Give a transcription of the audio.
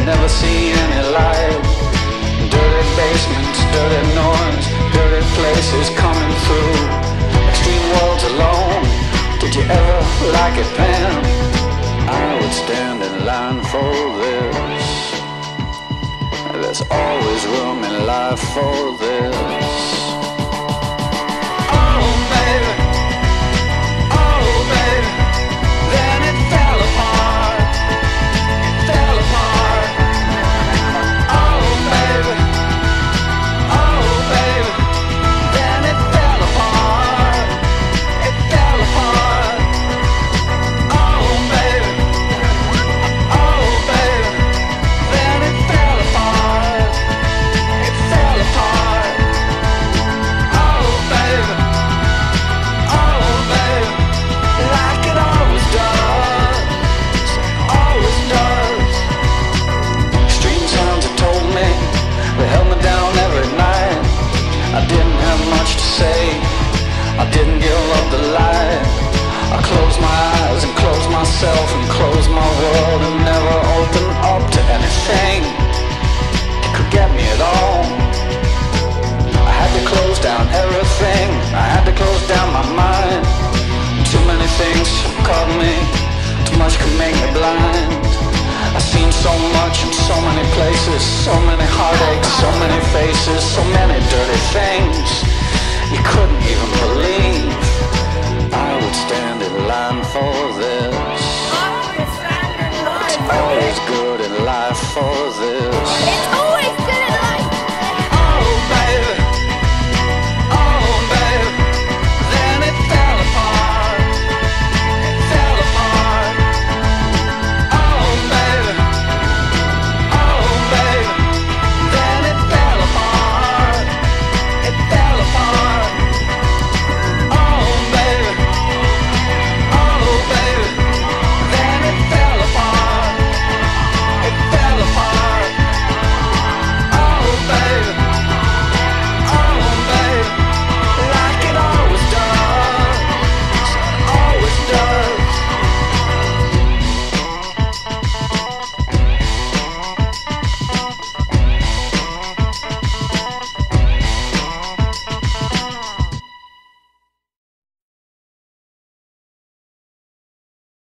never see any light. Dirty basements, dirty noise, dirty places coming through. Extreme worlds alone. Did you ever like it, Pam? I would stand in line for this. There's always room in life for this. Oh baby, then it fell apart. It fell apart. Oh baby, then it fell apart. It fell apart. Oh baby, then it fell apart. It fell apart. Oh baby, like it always does, always does. Street sounds have told me, they held me down every night. I didn't have much to say, I didn't give up the light. I closed my eyes and closed myself and closed my world and never opened up to anything that could get me at all. I had to close down everything, I had to close down my mind. Too many things caught me, too much could make me blind. I've seen so much in so many places, so many heartaches, so many faces, so many dirty things you couldn't even believe. I would stand in line for this.